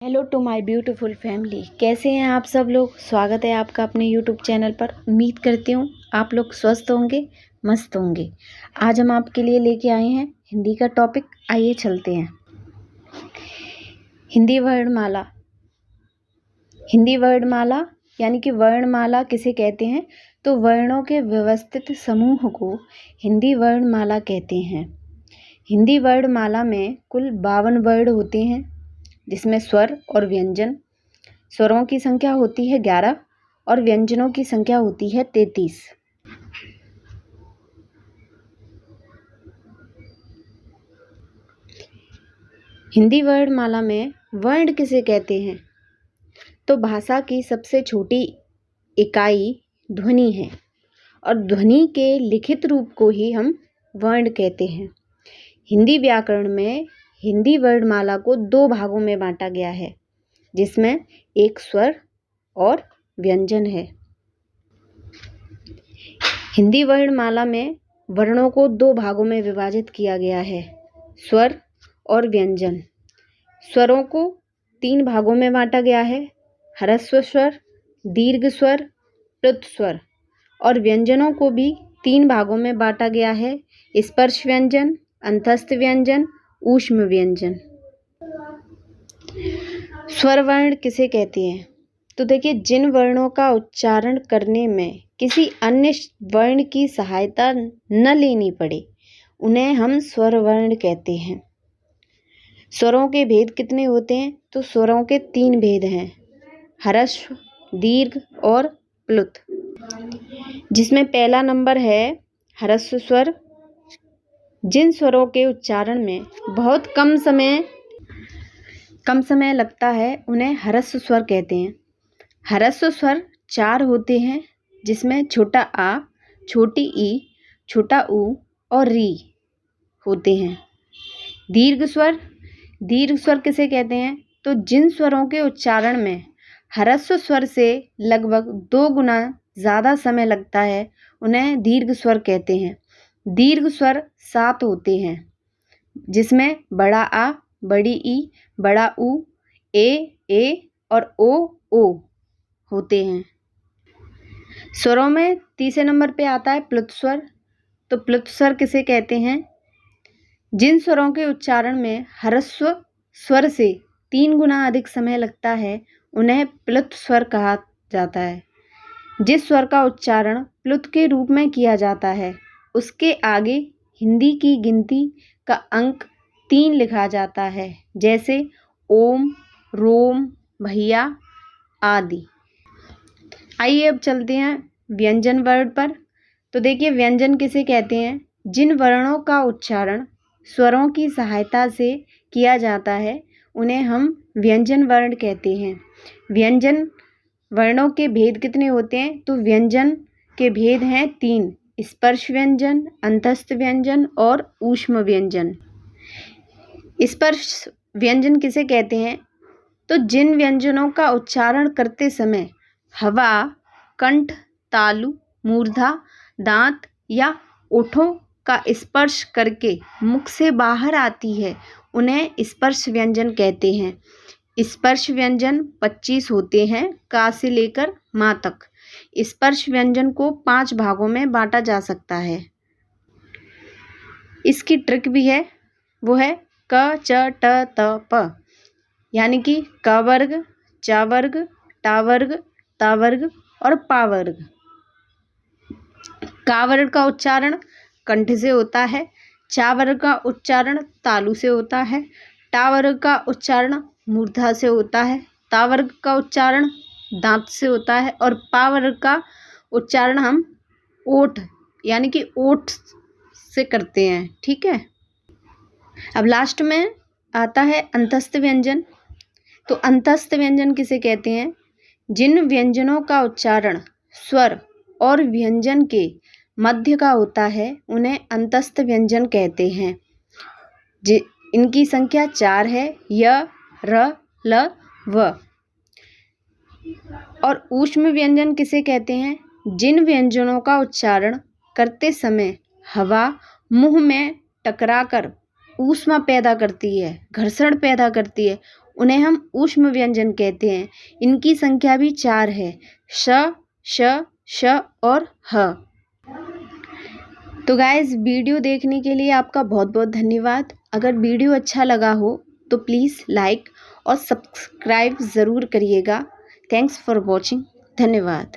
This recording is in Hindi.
Hello to my beautiful family. कैसे हैं आप सब लोग। स्वागत है आपका अपने यूट्यूब चैनल पर। उम्मीद करती हूँ आप लोग स्वस्थ होंगे, मस्त होंगे। आज हम आपके लिए लेके आए हैं हिंदी का टॉपिक। आइए चलते हैं। हिंदी वर्णमाला। हिंदी वर्णमाला यानी कि वर्णमाला किसे कहते हैं, तो वर्णों के व्यवस्थित समूह को हिंदी वर्णमाला कहते हैं। हिंदी वर्णमाला में कुल 52 वर्ण होते हैं, जिसमें स्वर और व्यंजन। स्वरों की संख्या होती है 11 और व्यंजनों की संख्या होती है 33। हिंदी वर्णमाला में वर्ण किसे कहते हैं, तो भाषा की सबसे छोटी इकाई ध्वनि है और ध्वनि के लिखित रूप को ही हम वर्ण कहते हैं। हिंदी व्याकरण में हिंदी वर्णमाला को 2 भागों में बांटा गया है, जिसमें एक स्वर और व्यंजन है। हिंदी वर्णमाला में वर्णों को 2 भागों में विभाजित किया गया है, स्वर और व्यंजन। स्वरों को 3 भागों में बांटा गया है, ह्रस्व स्वर, दीर्घ स्वर, प्लुत स्वर। और व्यंजनों को भी 3 भागों में बांटा गया है, स्पर्श व्यंजन, अंतस्थ व्यंजन, ऊष्म व्यंजन। स्वर वर्ण किसे कहते हैं, तो देखिए, जिन वर्णों का उच्चारण करने में किसी अन्य वर्ण की सहायता न लेनी पड़े, उन्हें हम स्वर वर्ण कहते हैं। स्वरों के भेद कितने होते हैं, तो स्वरों के 3 भेद हैं, ह्रस्व, दीर्घ और प्लुत। जिसमें पहला नंबर है ह्रस्व स्वर। जिन स्वरों के उच्चारण में बहुत कम समय लगता है, उन्हें ह्रस्व स्वर कहते हैं। ह्रस्व स्वर 4 होते हैं, जिसमें छोटा आ, छोटी ई, छोटा ऊ और री होते हैं। दीर्घ स्वर किसे कहते हैं, तो जिन स्वरों के उच्चारण में ह्रस्व स्वर से लगभग 2 गुना ज़्यादा समय लगता है, उन्हें दीर्घ स्वर कहते हैं। दीर्घ स्वर 7 होते हैं, जिसमें बड़ा आ, बड़ी ई, बड़ा ऊ, ए और ओ होते हैं। स्वरों में तीसरे नंबर पे आता है प्लुत स्वर। तो प्लुत स्वर किसे कहते हैं, जिन स्वरों के उच्चारण में ह्रस्व स्वर से 3 गुना अधिक समय लगता है, उन्हें प्लुत स्वर कहा जाता है। जिस स्वर का उच्चारण प्लुत के रूप में किया जाता है, उसके आगे हिंदी की गिनती का अंक 3 लिखा जाता है, जैसे ओम, रोम, भैया आदि। आइए अब चलते हैं व्यंजन वर्ण पर। तो देखिए, व्यंजन किसे कहते हैं, जिन वर्णों का उच्चारण स्वरों की सहायता से किया जाता है, उन्हें हम व्यंजन वर्ण कहते हैं। व्यंजन वर्णों के भेद कितने होते हैं, तो व्यंजन के भेद हैं 3, स्पर्श व्यंजन, अंतस्थ व्यंजन और ऊष्म व्यंजन। स्पर्श व्यंजन किसे कहते हैं, तो जिन व्यंजनों का उच्चारण करते समय हवा कंठ, तालु, मूर्धा, दांत या ओठों का स्पर्श करके मुख से बाहर आती है, उन्हें स्पर्श व्यंजन कहते हैं। स्पर्श व्यंजन 25 होते हैं, का से लेकर माँ तक। स्पर्श व्यंजन को 5 भागों में बांटा जा सकता है। इसकी ट्रिक भी है, वो है क, च, ट, त, प, यानी कि क वर्ग, च वर्ग, ट वर्ग, त वर्ग और पा वर्ग। का वर्ग का उच्चारण कंठ से होता है, चा वर्ग का उच्चारण तालु से होता है, टा वर्ग का उच्चारण मूर्धा से होता है, ता वर्ग का उच्चारण दांत से होता है और पा वर्ग का उच्चारण हम ओठ यानी कि ओठ से करते हैं। ठीक है। अब लास्ट में आता है अंतस्थ व्यंजन। तो अंतस्थ व्यंजन किसे कहते हैं, जिन व्यंजनों का उच्चारण स्वर और व्यंजन के मध्य का होता है, उन्हें अंतस्थ व्यंजन कहते हैं। इनकी संख्या 4 है, य, र, ल, व। और ऊष्म व्यंजन किसे कहते हैं, जिन व्यंजनों का उच्चारण करते समय हवा मुंह में टकराकर ऊष्मा पैदा करती है, घर्षण पैदा करती है, उन्हें हम ऊष्म व्यंजन कहते हैं। इनकी संख्या भी 4 है, श, श और ह। तो गाइस, वीडियो देखने के लिए आपका बहुत बहुत धन्यवाद। अगर वीडियो अच्छा लगा हो तो प्लीज़ लाइक और सब्सक्राइब ज़रूर करिएगा। Thanks for watching. धन्यवाद।